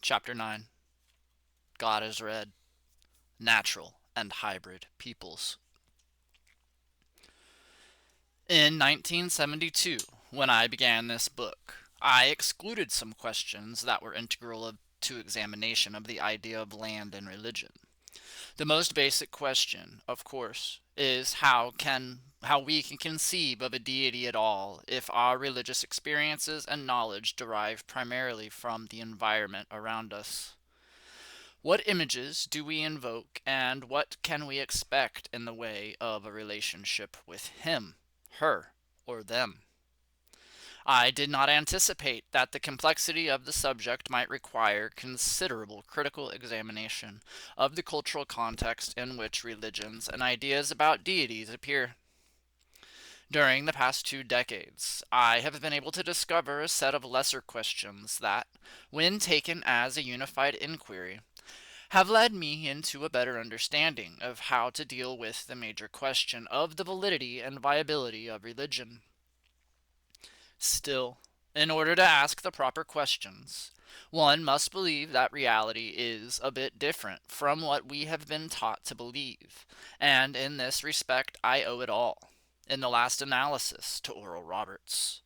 Chapter 9. God is Red. Natural and Hybrid Peoples. In 1972, when I began this book, I excluded some questions that were integral to examination of the idea of land and religion. The most basic question, of course, is how we can conceive of a deity at all if our religious experiences and knowledge derive primarily from the environment around us. What images do we invoke, and what can we expect in the way of a relationship with him, her, or them? I did not anticipate that the complexity of the subject might require considerable critical examination of the cultural context in which religions and ideas about deities appear. During the past 2 decades, I have been able to discover a set of lesser questions that, when taken as a unified inquiry, have led me into a better understanding of how to deal with the major question of the validity and viability of religion. Still, in order to ask the proper questions, one must believe that reality is a bit different from what we have been taught to believe, and in this respect I owe it all, in the last analysis, to Oral Roberts.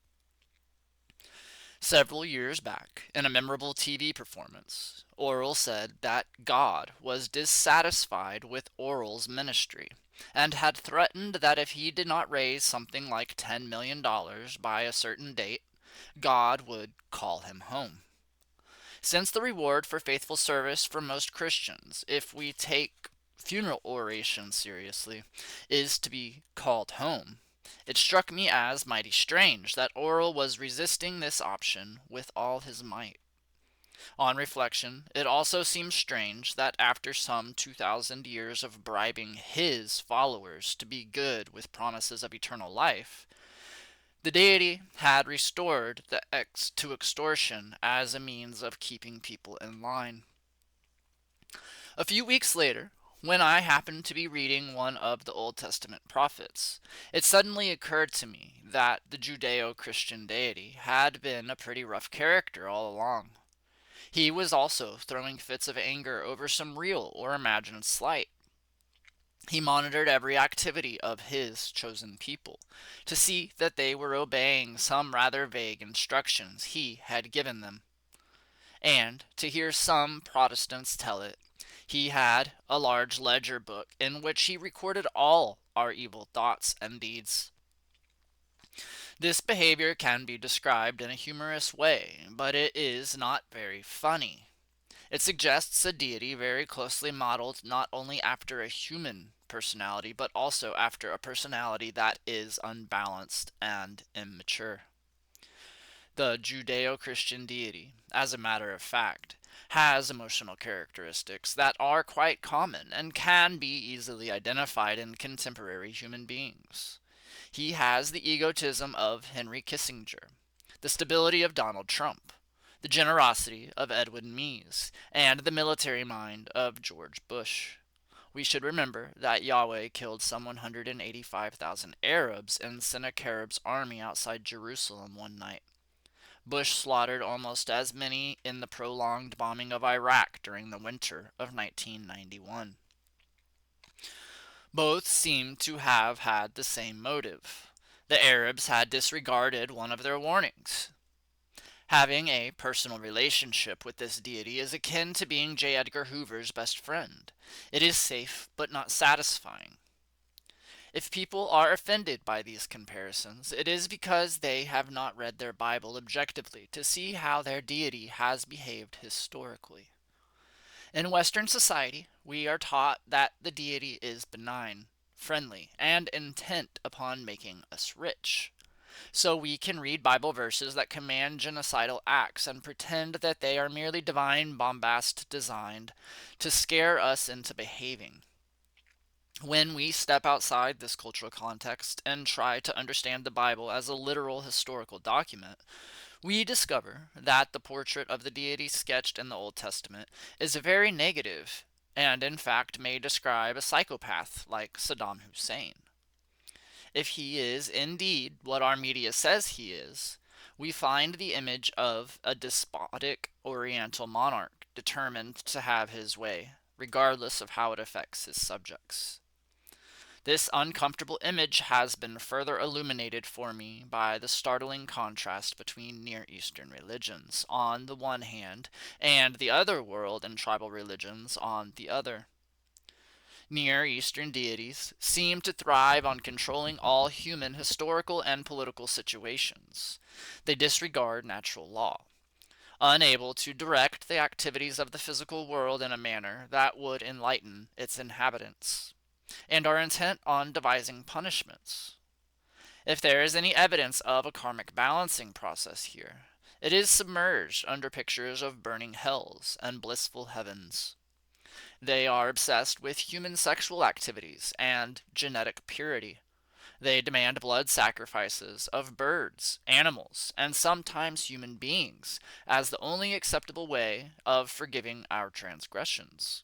Several years back, in a memorable TV performance, Oral said that God was dissatisfied with Oral's ministry and had threatened that if he did not raise something like $10 million by a certain date, God would call him home. Since the reward for faithful service for most Christians, if we take funeral oration seriously, is to be called home, it struck me as mighty strange that Oral was resisting this option with all his might. On reflection, it also seems strange that after some 2,000 years of bribing his followers to be good with promises of eternal life, the deity had restored to extortion as a means of keeping people in line. A few weeks later, when I happened to be reading one of the Old Testament prophets, it suddenly occurred to me that the Judeo-Christian deity had been a pretty rough character all along. He was also throwing fits of anger over some real or imagined slight. He monitored every activity of his chosen people to see that they were obeying some rather vague instructions he had given them. And, to hear some Protestants tell it, he had a large ledger book in which he recorded all our evil thoughts and deeds. This behavior can be described in a humorous way, but it is not very funny. It suggests a deity very closely modeled not only after a human personality, but also after a personality that is unbalanced and immature. The Judeo-Christian deity, as a matter of fact, has emotional characteristics that are quite common and can be easily identified in contemporary human beings. He has the egotism of Henry Kissinger, the stability of Donald Trump, the generosity of Edwin Meese, and the military mind of George Bush. We should remember that Yahweh killed some 185,000 Arabs in Sennacherib's army outside Jerusalem one night. Bush slaughtered almost as many in the prolonged bombing of Iraq during the winter of 1991. Both seem to have had the same motive. The Arabs had disregarded one of their warnings. Having a personal relationship with this deity is akin to being J. Edgar Hoover's best friend. It is safe but not satisfying. If people are offended by these comparisons, it is because they have not read their Bible objectively to see how their deity has behaved historically. In Western society, we are taught that the deity is benign, friendly, and intent upon making us rich. So we can read Bible verses that command genocidal acts and pretend that they are merely divine bombast designed to scare us into behaving. When we step outside this cultural context and try to understand the Bible as a literal historical document, we discover that the portrait of the deity sketched in the Old Testament is very negative and in fact may describe a psychopath like Saddam Hussein. If he is indeed what our media says he is, we find the image of a despotic Oriental monarch determined to have his way, regardless of how it affects his subjects. This uncomfortable image has been further illuminated for me by the startling contrast between Near Eastern religions on the one hand and the other world and tribal religions on the other. Near Eastern deities seem to thrive on controlling all human historical and political situations. They disregard natural law, unable to direct the activities of the physical world in a manner that would enlighten its inhabitants, and are intent on devising punishments. If there is any evidence of a karmic balancing process here, it is submerged under pictures of burning hells and blissful heavens. They are obsessed with human sexual activities and genetic purity. They demand blood sacrifices of birds, animals, and sometimes human beings as the only acceptable way of forgiving our transgressions.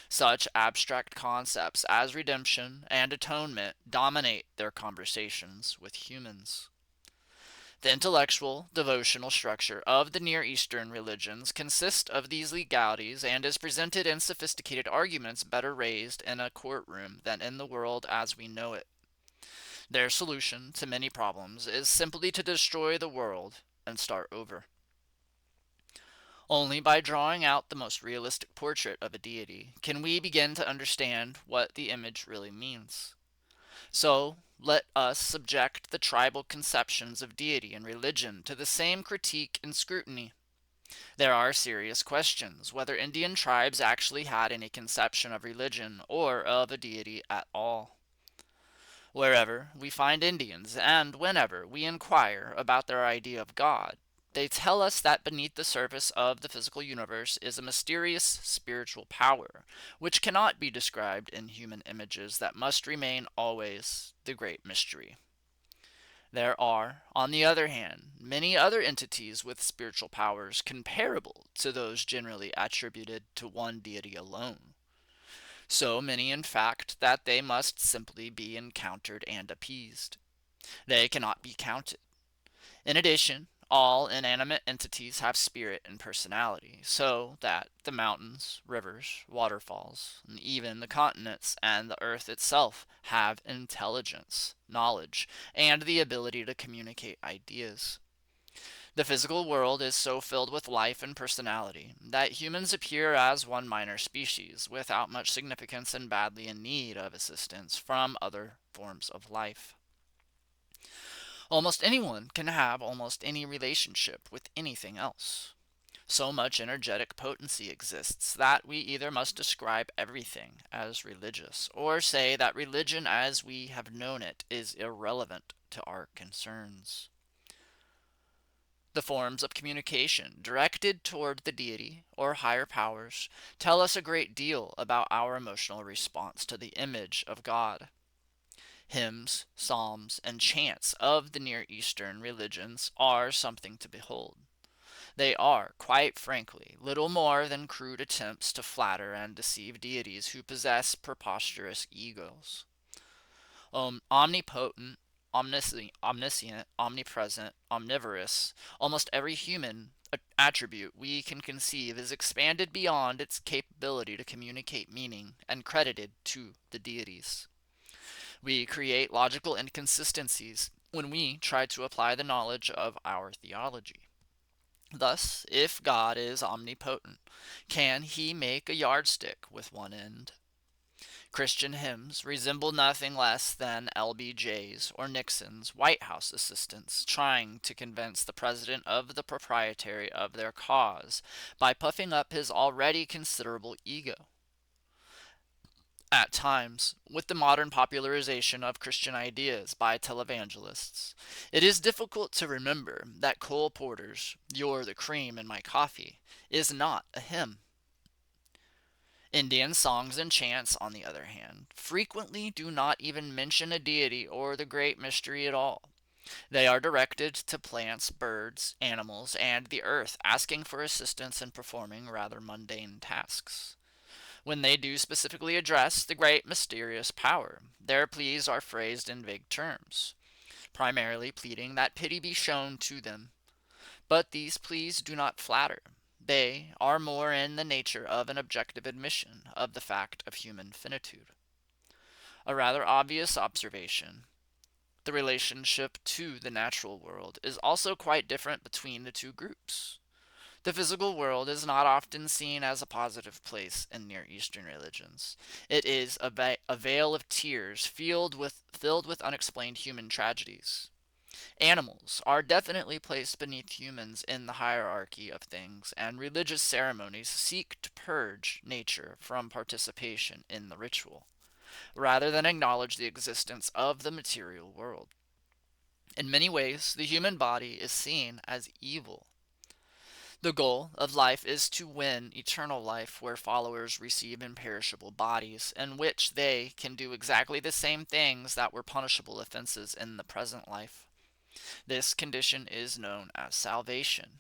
Such abstract concepts as redemption and atonement dominate their conversations with humans. The intellectual, devotional structure of the Near Eastern religions consists of these legalities and is presented in sophisticated arguments better raised in a courtroom than in the world as we know it. Their solution to many problems is simply to destroy the world and start over. Only by drawing out the most realistic portrait of a deity can we begin to understand what the image really means. So, let us subject the tribal conceptions of deity and religion to the same critique and scrutiny. There are serious questions whether Indian tribes actually had any conception of religion or of a deity at all. Wherever we find Indians, and whenever we inquire about their idea of God, they tell us that beneath the surface of the physical universe is a mysterious spiritual power, which cannot be described in human images that must remain always the great mystery. There are, on the other hand, many other entities with spiritual powers comparable to those generally attributed to one deity alone. So many, in fact, that they must simply be encountered and appeased. They cannot be counted. In addition, all inanimate entities have spirit and personality, so that the mountains, rivers, waterfalls, and even the continents and the earth itself have intelligence, knowledge, and the ability to communicate ideas. The physical world is so filled with life and personality that humans appear as one minor species, without much significance and badly in need of assistance from other forms of life. Almost anyone can have almost any relationship with anything else. So much energetic potency exists that we either must describe everything as religious, or say that religion as we have known it is irrelevant to our concerns. The forms of communication directed toward the deity or higher powers tell us a great deal about our emotional response to the image of God. Hymns, psalms, and chants of the Near Eastern religions are something to behold. They are, quite frankly, little more than crude attempts to flatter and deceive deities who possess preposterous egos. Omnipotent, omniscient, omnipresent, omnivorous, almost every human attribute we can conceive is expanded beyond its capability to communicate meaning and credited to the deities. We create logical inconsistencies when we try to apply the knowledge of our theology. Thus, if God is omnipotent, can he make a yardstick with one end? Christian hymns resemble nothing less than LBJ's or Nixon's White House assistants trying to convince the president of the propriety of their cause by puffing up his already considerable ego. At times, with the modern popularization of Christian ideas by televangelists, it is difficult to remember that Cole Porter's "You're the Cream in My Coffee" is not a hymn. Indian songs and chants, on the other hand, frequently do not even mention a deity or the great mystery at all. They are directed to plants, birds, animals, and the earth, asking for assistance in performing rather mundane tasks. When they do specifically address the great mysterious power, their pleas are phrased in vague terms, primarily pleading that pity be shown to them. But these pleas do not flatter. They are more in the nature of an objective admission of the fact of human finitude. A rather obvious observation, the relationship to the natural world is also quite different between the two groups. The physical world is not often seen as a positive place in Near Eastern religions. It is a vale of tears filled with unexplained human tragedies. Animals are definitely placed beneath humans in the hierarchy of things, and religious ceremonies seek to purge nature from participation in the ritual, rather than acknowledge the existence of the material world. In many ways, the human body is seen as evil. The goal of life is to win eternal life, where followers receive imperishable bodies, in which they can do exactly the same things that were punishable offenses in the present life. This condition is known as salvation.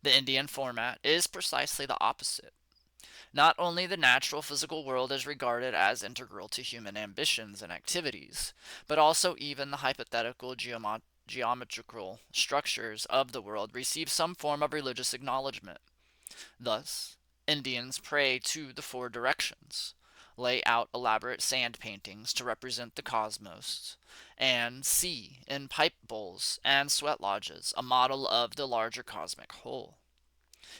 The Indian format is precisely the opposite. Not only the natural physical world is regarded as integral to human ambitions and activities, but also even the hypothetical geometrical structures of the world receive some form of religious acknowledgement. Thus, Indians pray to the four directions, lay out elaborate sand paintings to represent the cosmos, and see in pipe bowls and sweat lodges a model of the larger cosmic whole.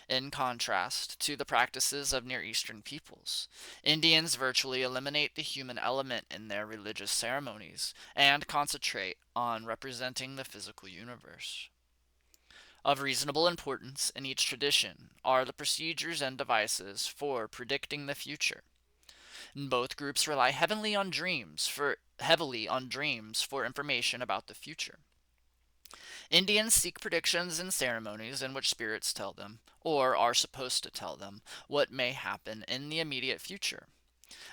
In contrast to the practices of Near Eastern peoples, Indians virtually eliminate the human element in their religious ceremonies and concentrate on representing the physical universe. Of reasonable importance in each tradition are the procedures and devices for predicting the future. Both groups rely heavily on dreams for information about the future. Indians seek predictions in ceremonies in which spirits tell them, or are supposed to tell them, what may happen in the immediate future.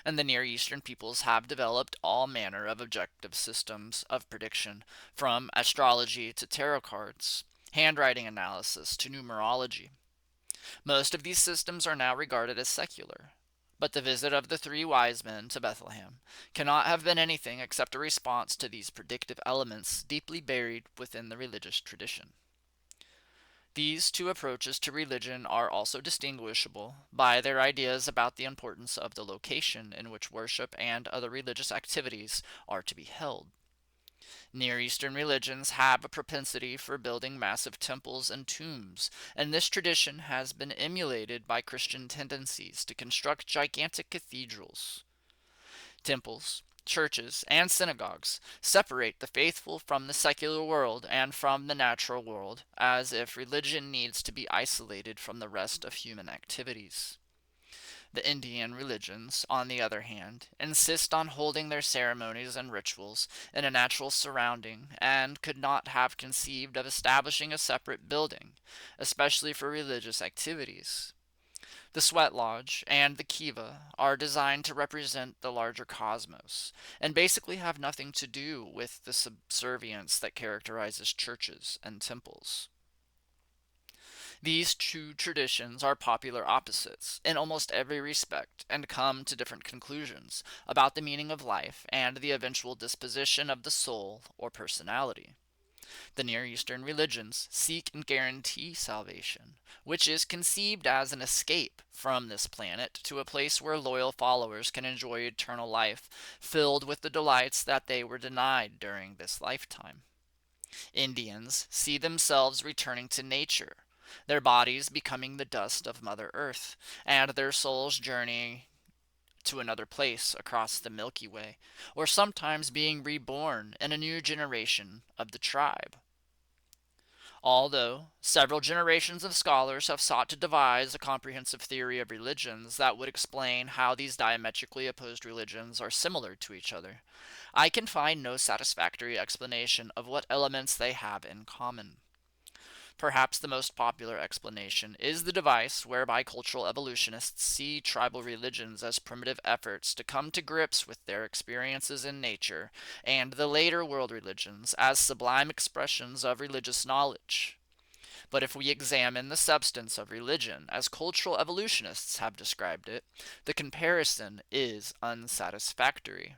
And the Near Eastern peoples have developed all manner of objective systems of prediction, from astrology to tarot cards, handwriting analysis to numerology. Most of these systems are now regarded as secular. But the visit of the three wise men to Bethlehem cannot have been anything except a response to these predictive elements deeply buried within the religious tradition. These two approaches to religion are also distinguishable by their ideas about the importance of the location in which worship and other religious activities are to be held. Near Eastern religions have a propensity for building massive temples and tombs, and this tradition has been emulated by Christian tendencies to construct gigantic cathedrals. Temples, churches, and synagogues separate the faithful from the secular world and from the natural world, as if religion needs to be isolated from the rest of human activities. The Indian religions, on the other hand, insist on holding their ceremonies and rituals in a natural surrounding, and could not have conceived of establishing a separate building, especially for religious activities. The sweat lodge and the kiva are designed to represent the larger cosmos, and basically have nothing to do with the subservience that characterizes churches and temples. These two traditions are popular opposites in almost every respect, and come to different conclusions about the meaning of life and the eventual disposition of the soul or personality. The Near Eastern religions seek and guarantee salvation, which is conceived as an escape from this planet to a place where loyal followers can enjoy eternal life, filled with the delights that they were denied during this lifetime. Indians see themselves returning to nature, their bodies becoming the dust of Mother Earth, and their souls journeying to another place across the Milky Way, or sometimes being reborn in a new generation of the tribe. Although several generations of scholars have sought to devise a comprehensive theory of religions that would explain how these diametrically opposed religions are similar to each other, I can find no satisfactory explanation of what elements they have in common. Perhaps the most popular explanation is the device whereby cultural evolutionists see tribal religions as primitive efforts to come to grips with their experiences in nature, and the later world religions as sublime expressions of religious knowledge. But if we examine the substance of religion as cultural evolutionists have described it, the comparison is unsatisfactory.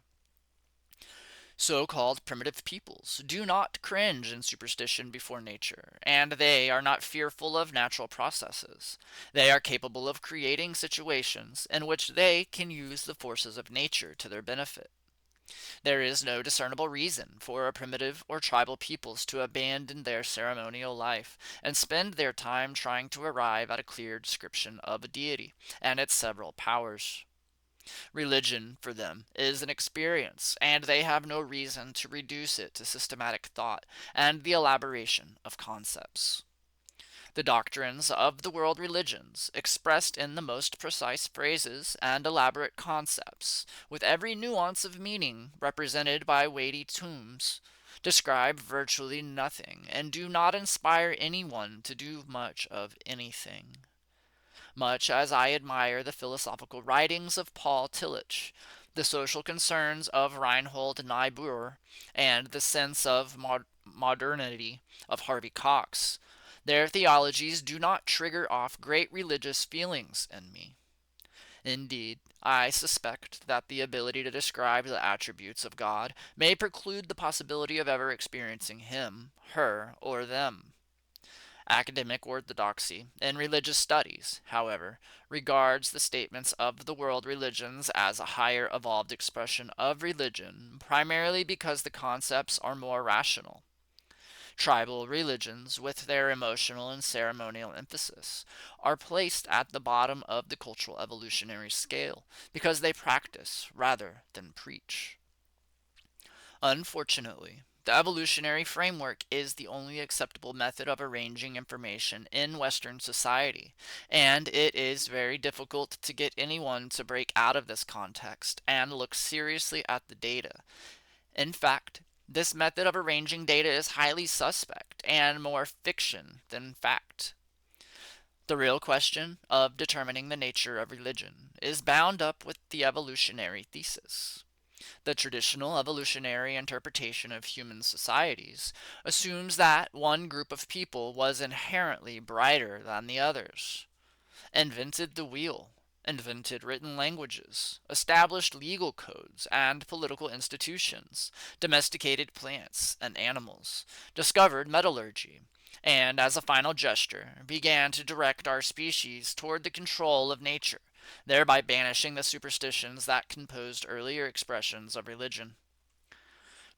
So-called primitive peoples do not cringe in superstition before nature, and they are not fearful of natural processes. They are capable of creating situations in which they can use the forces of nature to their benefit. There is no discernible reason for primitive or tribal peoples to abandon their ceremonial life and spend their time trying to arrive at a clear description of a deity and its several powers. Religion, for them, is an experience, and they have no reason to reduce it to systematic thought and the elaboration of concepts. The doctrines of the world religions, expressed in the most precise phrases and elaborate concepts, with every nuance of meaning represented by weighty tomes, describe virtually nothing and do not inspire anyone to do much of anything. Much as I admire the philosophical writings of Paul Tillich, the social concerns of Reinhold Niebuhr, and the sense of modernity of Harvey Cox, their theologies do not trigger off great religious feelings in me. Indeed, I suspect that the ability to describe the attributes of God may preclude the possibility of ever experiencing Him, her, or them. Academic orthodoxy in religious studies, however, regards the statements of the world religions as a higher evolved expression of religion, primarily because the concepts are more rational. Tribal religions, with their emotional and ceremonial emphasis, are placed at the bottom of the cultural evolutionary scale because they practice rather than preach. Unfortunately, the evolutionary framework is the only acceptable method of arranging information in Western society, and it is very difficult to get anyone to break out of this context and look seriously at the data. In fact, this method of arranging data is highly suspect and more fiction than fact. The real question of determining the nature of religion is bound up with the evolutionary thesis. The traditional evolutionary interpretation of human societies assumes that one group of people was inherently brighter than the others, invented the wheel, invented written languages, established legal codes and political institutions, domesticated plants and animals, discovered metallurgy, and as a final gesture began to direct our species toward the control of nature, thereby banishing the superstitions that composed earlier expressions of religion.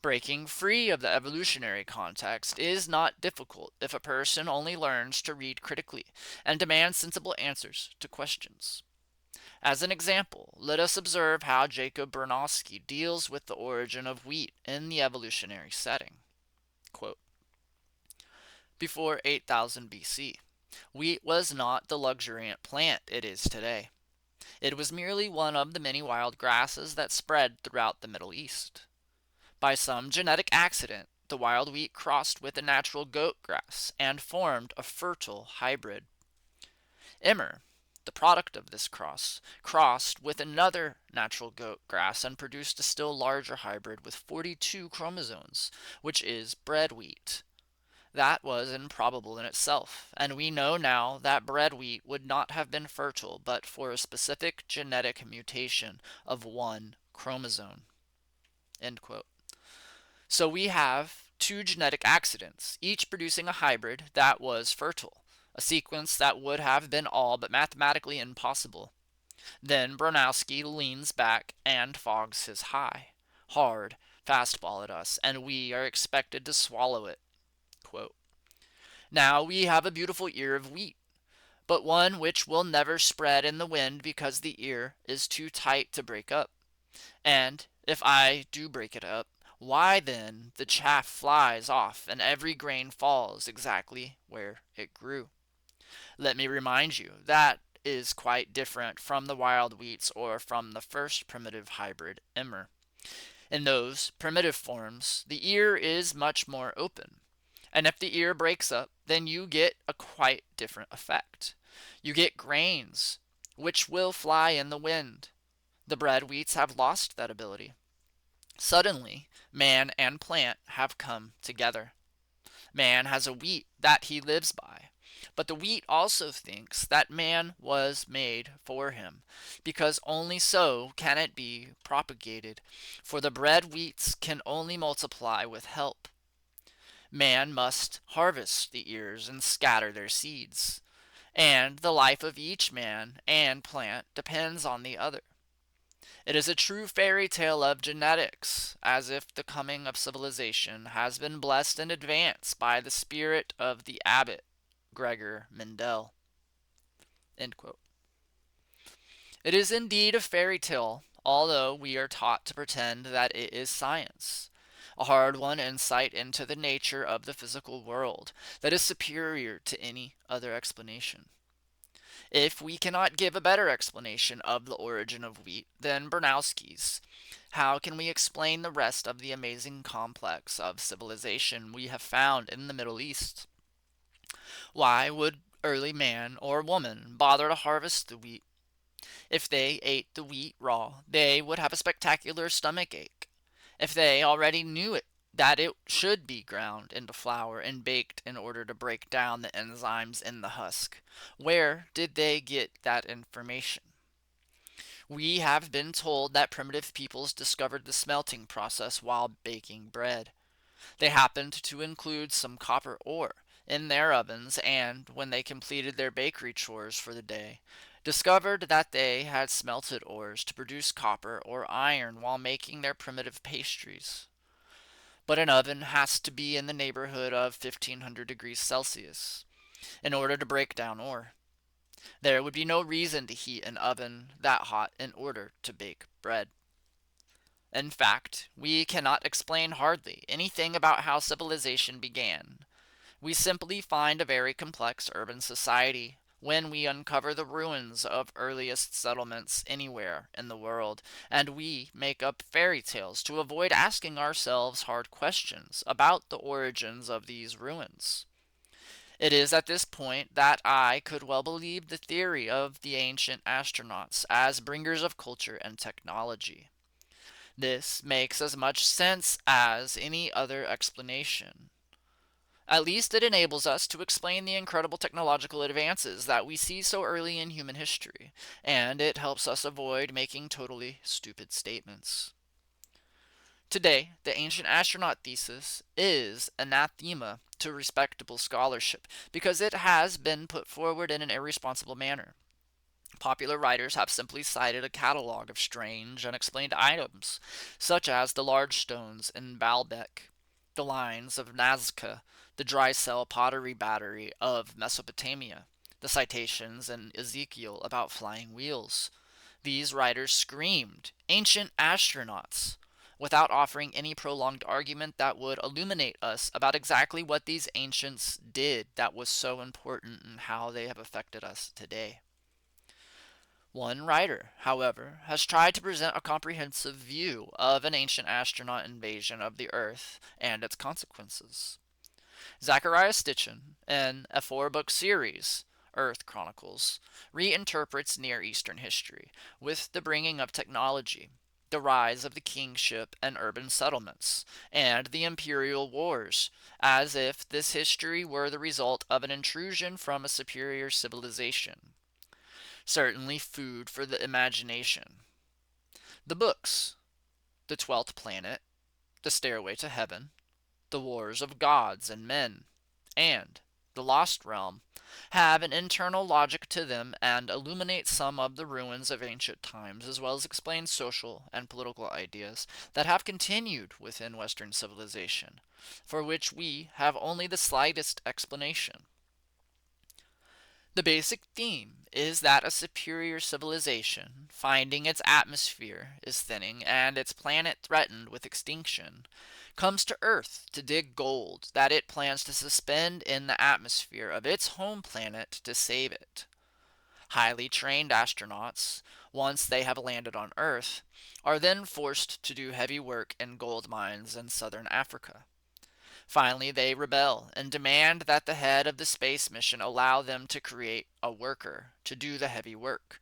Breaking free of the evolutionary context is not difficult if a person only learns to read critically and demand sensible answers to questions. As an example, let us observe how Jacob Bernowski deals with the origin of wheat in the evolutionary setting. Quote, before 8000 BC, wheat was not the luxuriant plant it is today. It was merely one of the many wild grasses that spread throughout the Middle East. By some genetic accident, the wild wheat crossed with the natural goat grass and formed a fertile hybrid. Emmer, the product of this cross, crossed with another natural goat grass and produced a still larger hybrid with 42 chromosomes, which is bread wheat. That was improbable in itself, and we know now that bread wheat would not have been fertile but for a specific genetic mutation of one chromosome. End quote. So we have two genetic accidents, each producing a hybrid that was fertile, a sequence that would have been all but mathematically impossible. Then Bronowski leans back and fogs his high, hard fastball at us, and we are expected to swallow it. Quote, now we have a beautiful ear of wheat, but one which will never spread in the wind because the ear is too tight to break up. And if I do break it up, why then the chaff flies off and every grain falls exactly where it grew. Let me remind you that is quite different from the wild wheats or from the first primitive hybrid emmer. In those primitive forms, the ear is much more open. And if the ear breaks up, then you get a quite different effect. You get grains, which will fly in the wind. The bread wheats have lost that ability. Suddenly, man and plant have come together. Man has a wheat that he lives by, But the wheat also thinks that man was made for him, because only so can it be propagated, for the bred wheats can only multiply with help. Man must harvest the ears and scatter their seeds, and the life of each man and plant depends on the other. It is a true fairy tale of genetics, as if the coming of civilization has been blessed in advance by the spirit of the abbot Gregor Mendel. End quote. It is indeed a fairy tale, although we are taught to pretend that it is science, a hard-won insight into the nature of the physical world that is superior to any other explanation. If we cannot give a better explanation of the origin of wheat than Bernowski's, how can we explain the rest of the amazing complex of civilization we have found in the Middle East? Why would early man or woman bother to harvest the wheat? If they ate the wheat raw, they would have a spectacular stomach ache. If they already knew that it should be ground into flour and baked in order to break down the enzymes in the husk, where did they get that information? We have been told that primitive peoples discovered the smelting process while baking bread. They happened to include some copper ore in their ovens, and, when they completed their bakery chores for the day, discovered that they had smelted ores to produce copper or iron while making their primitive pastries. But an oven has to be in the neighborhood of 1500 degrees Celsius in order to break down ore. There would be no reason to heat an oven that hot in order to bake bread. In fact, we cannot explain hardly anything about how civilization began. We simply find a very complex urban society when we uncover the ruins of earliest settlements anywhere in the world, and we make up fairy tales to avoid asking ourselves hard questions about the origins of these ruins. It is at this point that I could well believe the theory of the ancient astronauts as bringers of culture and technology. This makes as much sense as any other explanation. At least it enables us to explain the incredible technological advances that we see so early in human history, and it helps us avoid making totally stupid statements. Today, the ancient astronaut thesis is anathema to respectable scholarship because it has been put forward in an irresponsible manner. Popular writers have simply cited a catalog of strange, unexplained items, such as the large stones in Baalbek, the lines of Nazca, the dry cell pottery battery of Mesopotamia, the citations in Ezekiel about flying wheels. These writers screamed, "Ancient astronauts!" without offering any prolonged argument that would illuminate us about exactly what these ancients did that was so important and how they have affected us today. One writer, however, has tried to present a comprehensive view of an ancient astronaut invasion of the Earth and its consequences. Zachariah Stitchin, in a four-book series, Earth Chronicles, reinterprets Near Eastern history with the bringing of technology, the rise of the kingship and urban settlements, and the imperial wars, as if this history were the result of an intrusion from a superior civilization. Certainly food for the imagination. The books, The Twelfth Planet, The Stairway to Heaven, The Wars of Gods and Men, and The Lost Realm, have an internal logic to them and illuminate some of the ruins of ancient times, as well as explain social and political ideas that have continued within Western civilization, for which we have only the slightest explanation. The basic theme is that a superior civilization, finding its atmosphere is thinning and its planet threatened with extinction, comes to Earth to dig gold that it plans to suspend in the atmosphere of its home planet to save it. Highly trained astronauts, once they have landed on Earth, are then forced to do heavy work in gold mines in southern Africa. Finally, they rebel and demand that the head of the space mission allow them to create a worker to do the heavy work.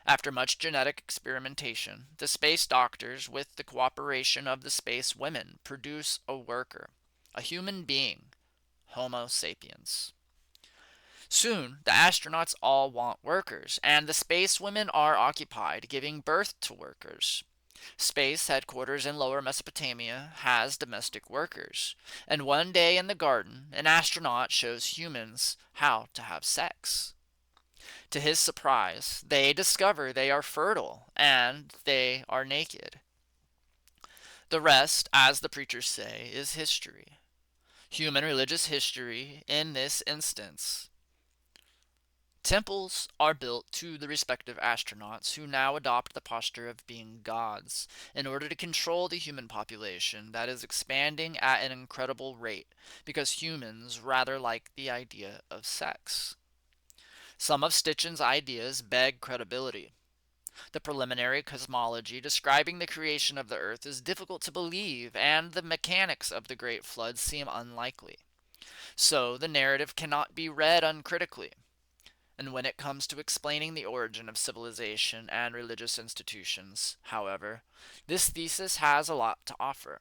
After much genetic experimentation, the space doctors, with the cooperation of the space women, produce a worker, a human being, Homo sapiens. Soon, the astronauts all want workers, and the space women are occupied giving birth to workers. Space headquarters in Lower Mesopotamia has domestic workers, and one day in the garden, an astronaut shows humans how to have sex. To his surprise, they discover they are fertile and they are naked. The rest, as the preachers say, is history. Human religious history in this instance. Temples are built to the respective astronauts who now adopt the posture of being gods in order to control the human population that is expanding at an incredible rate because humans rather like the idea of sex. Some of Stitchen's ideas beg credibility. The preliminary cosmology describing the creation of the earth is difficult to believe, and the mechanics of the Great Flood seem unlikely. So the narrative cannot be read uncritically. And when it comes to explaining the origin of civilization and religious institutions, however, this thesis has a lot to offer.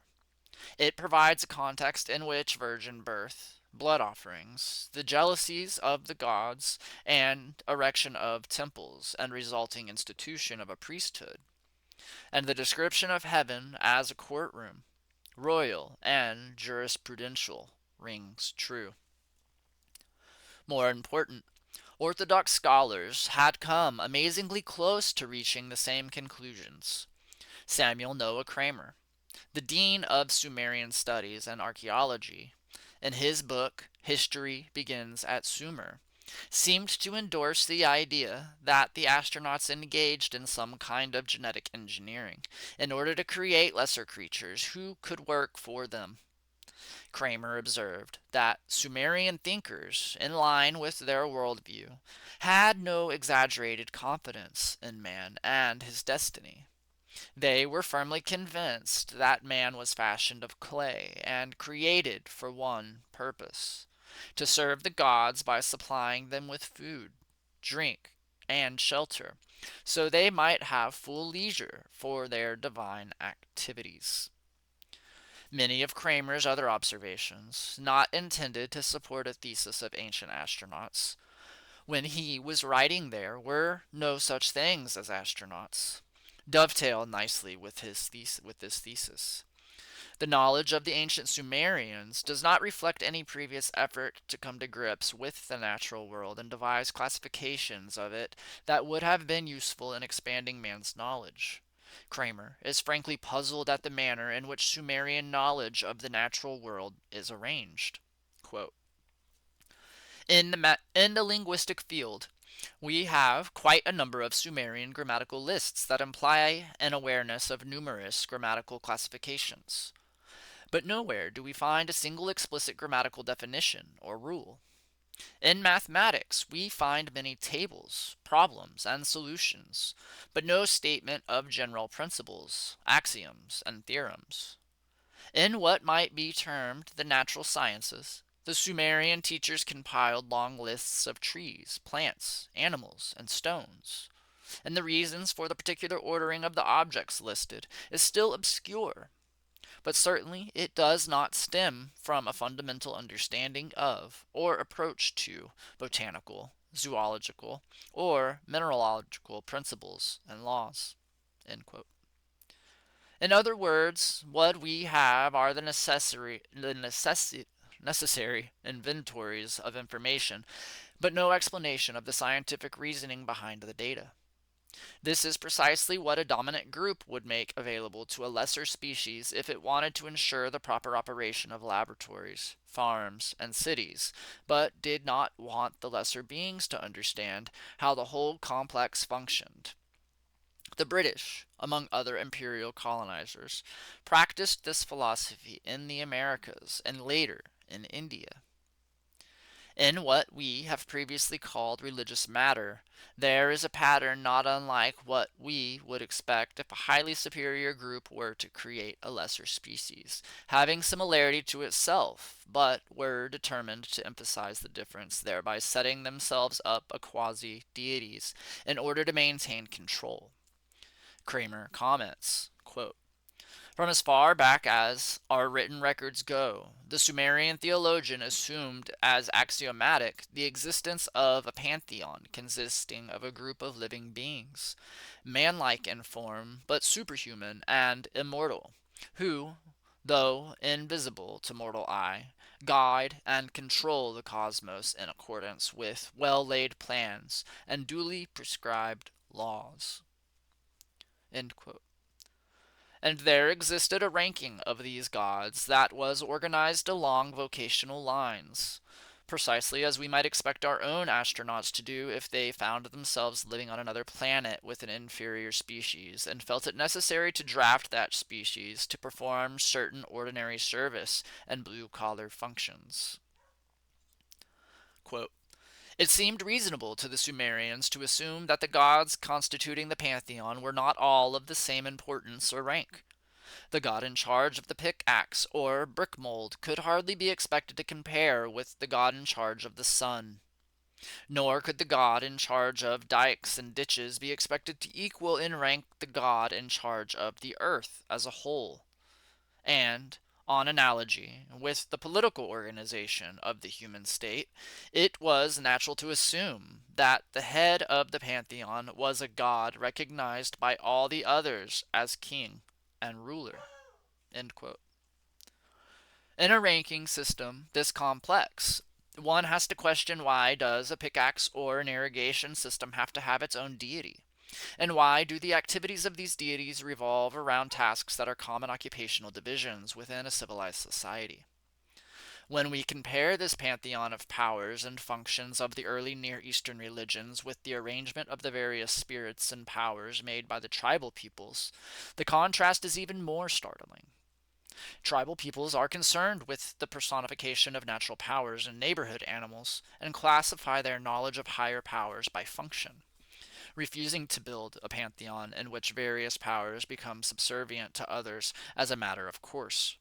It provides a context in which virgin birth, blood offerings, the jealousies of the gods, and erection of temples and resulting institution of a priesthood, and the description of heaven as a courtroom, royal and jurisprudential, rings true. More important, Orthodox scholars had come amazingly close to reaching the same conclusions. Samuel Noah Kramer, the dean of Sumerian studies and archaeology, in his book History Begins at Sumer, seemed to endorse the idea that the astronauts engaged in some kind of genetic engineering in order to create lesser creatures who could work for them. Kramer observed that Sumerian thinkers, in line with their worldview, had no exaggerated confidence in man and his destiny. They were firmly convinced that man was fashioned of clay and created for one purpose: to serve the gods by supplying them with food, drink, and shelter, so they might have full leisure for their divine activities. Many of Kramer's other observations, not intended to support a thesis of ancient astronauts, when he was writing there were no such things as astronauts, dovetail nicely with this thesis. The knowledge of the ancient Sumerians does not reflect any previous effort to come to grips with the natural world and devise classifications of it that would have been useful in expanding man's knowledge. Kramer is frankly puzzled at the manner in which Sumerian knowledge of the natural world is arranged. Quote, in the linguistic field, we have quite a number of Sumerian grammatical lists that imply an awareness of numerous grammatical classifications. But nowhere do we find a single explicit grammatical definition or rule. In mathematics, we find many tables, problems, and solutions, but no statement of general principles, axioms, and theorems. In what might be termed the natural sciences, the Sumerian teachers compiled long lists of trees, plants, animals, and stones, and the reasons for the particular ordering of the objects listed is still obscure, but certainly it does not stem from a fundamental understanding of or approach to botanical, zoological, or mineralogical principles and laws. End quote. In other words, what we have are necessary inventories of information, but no explanation of the scientific reasoning behind the data. This is precisely what a dominant group would make available to a lesser species if it wanted to ensure the proper operation of laboratories, farms, and cities, but did not want the lesser beings to understand how the whole complex functioned. The British, among other imperial colonizers, practiced this philosophy in the Americas and later in India. In what we have previously called religious matter, there is a pattern not unlike what we would expect if a highly superior group were to create a lesser species, having similarity to itself, but were determined to emphasize the difference, thereby setting themselves up as quasi-deities in order to maintain control. Kramer comments, quote, From as far back as our written records go, the Sumerian theologian assumed as axiomatic the existence of a pantheon consisting of a group of living beings, manlike in form but superhuman and immortal, who, though invisible to mortal eye, guide and control the cosmos in accordance with well laid plans and duly prescribed laws. End quote. And there existed a ranking of these gods that was organized along vocational lines, precisely as we might expect our own astronauts to do if they found themselves living on another planet with an inferior species and felt it necessary to draft that species to perform certain ordinary service and blue collar functions. Quote, it seemed reasonable to the Sumerians to assume that the gods constituting the pantheon were not all of the same importance or rank. The god in charge of the pickaxe or brick mold could hardly be expected to compare with the god in charge of the sun. Nor could the god in charge of dikes and ditches be expected to equal in rank the god in charge of the earth as a whole. And, on analogy with the political organization of the human state, it was natural to assume that the head of the pantheon was a god recognized by all the others as king and ruler. End quote. In a ranking system this complex, one has to question, why does a pickaxe or an irrigation system have to have its own deity? And why do the activities of these deities revolve around tasks that are common occupational divisions within a civilized society? When we compare this pantheon of powers and functions of the early Near Eastern religions with the arrangement of the various spirits and powers made by the tribal peoples, the contrast is even more startling. Tribal peoples are concerned with the personification of natural powers in neighborhood animals and classify their knowledge of higher powers by function, refusing to build a pantheon in which various powers become subservient to others as a matter of course.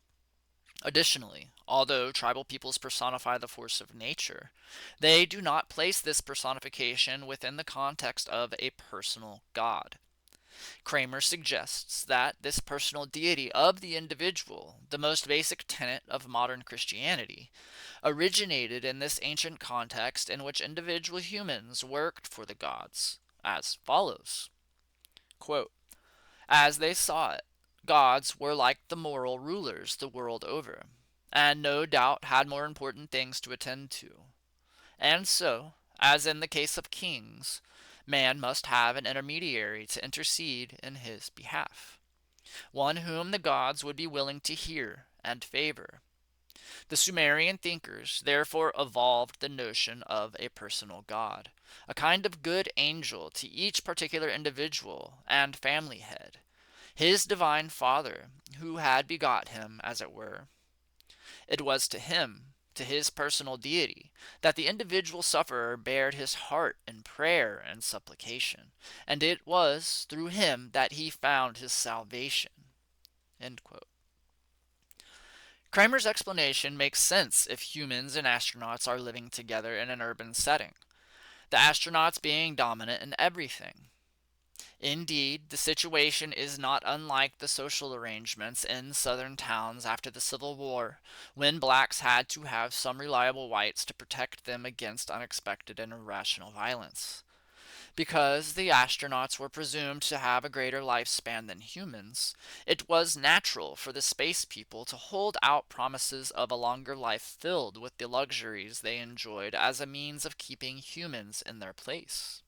Additionally, although tribal peoples personify the force of nature, they do not place this personification within the context of a personal god. Kramer suggests that this personal deity of the individual, the most basic tenet of modern Christianity, originated in this ancient context in which individual humans worked for the gods, as follows. Quote, as they saw it, gods were like the moral rulers the world over, and no doubt had more important things to attend to. And so, as in the case of kings, man must have an intermediary to intercede in his behalf, one whom the gods would be willing to hear and favor. The Sumerian thinkers therefore evolved the notion of a personal god, a kind of good angel to each particular individual and family head, his divine father, who had begot him, as it were. It was to him, to his personal deity, that the individual sufferer bared his heart in prayer and supplication, and it was through him that he found his salvation. End quote. Kramer's explanation makes sense if humans and astronauts are living together in an urban setting, the astronauts being dominant in everything. Indeed, the situation is not unlike the social arrangements in southern towns after the Civil War, when blacks had to have some reliable whites to protect them against unexpected and irrational violence. Because the astronauts were presumed to have a greater lifespan than humans, it was natural for the space people to hold out promises of a longer life filled with the luxuries they enjoyed as a means of keeping humans in their place.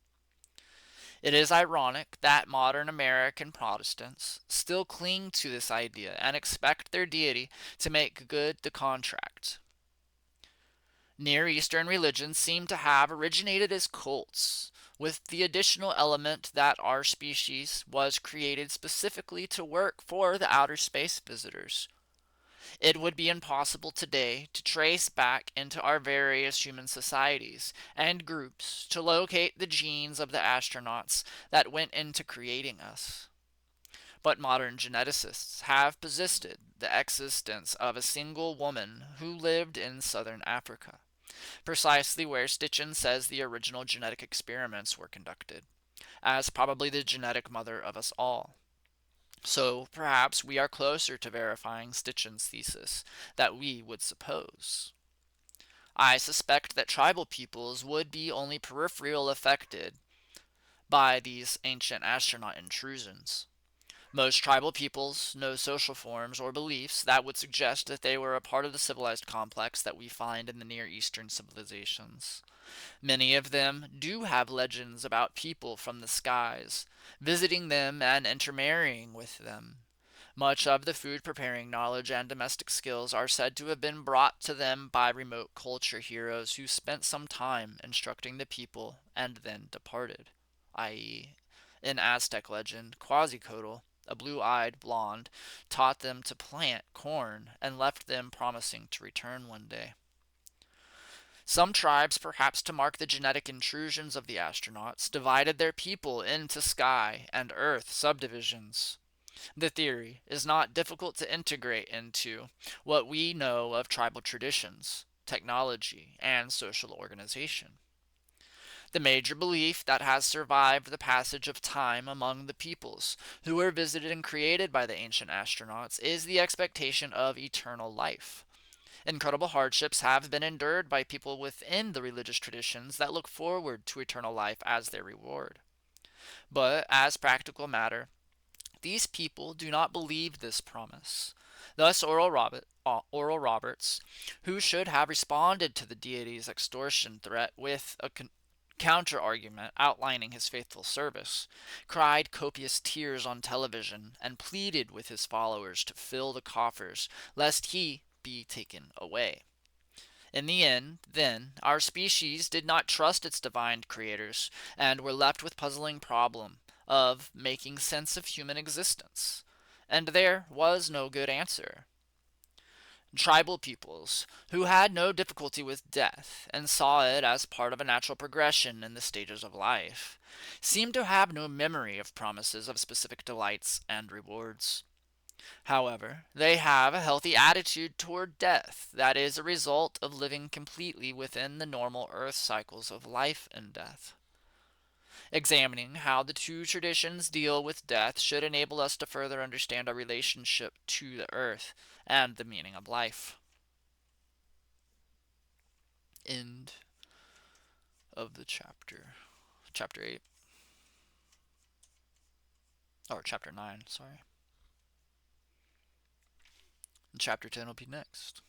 It is ironic that modern American Protestants still cling to this idea and expect their deity to make good the contract. Near Eastern religions seem to have originated as cults, with the additional element that our species was created specifically to work for the outer space visitors. It would be impossible today to trace back into our various human societies and groups to locate the genes of the astronauts that went into creating us. But modern geneticists have posited the existence of a single woman who lived in southern Africa, precisely where Stitchin says the original genetic experiments were conducted, as probably the genetic mother of us all. So perhaps we are closer to verifying Stitchen's thesis that we would suppose. I suspect that tribal peoples would be only peripherally affected by these ancient astronaut intrusions. Most tribal peoples know social forms or beliefs that would suggest that they were a part of the civilized complex that we find in the Near Eastern civilizations. Many of them do have legends about people from the skies, visiting them and intermarrying with them. Much of the food preparing knowledge and domestic skills are said to have been brought to them by remote culture heroes who spent some time instructing the people and then departed, i.e., in Aztec legend, Quetzalcoatl, a blue-eyed blonde, taught them to plant corn and left them promising to return one day. Some tribes, perhaps to mark the genetic intrusions of the astronauts, divided their people into sky and earth subdivisions. The theory is not difficult to integrate into what we know of tribal traditions, technology, and social organization. The major belief that has survived the passage of time among the peoples who were visited and created by the ancient astronauts is the expectation of eternal life. Incredible hardships have been endured by people within the religious traditions that look forward to eternal life as their reward. But, as practical matter, these people do not believe this promise. Thus, Oral Roberts, who should have responded to the deity's extortion threat with a counter argument outlining his faithful service, cried copious tears on television and pleaded with his followers to fill the coffers lest he be taken away. In the end, then, our species did not trust its divine creators and were left with puzzling problem of making sense of human existence. And there was no good answer. Tribal peoples, who had no difficulty with death and saw it as part of a natural progression in the stages of life, seem to have no memory of promises of specific delights and rewards. However, they have a healthy attitude toward death that is a result of living completely within the normal earth cycles of life and death. Examining how the two traditions deal with death should enable us to further understand our relationship to the earth and the meaning of life. End of the chapter. Chapter 8. Or chapter 9, sorry. And chapter 10 will be next.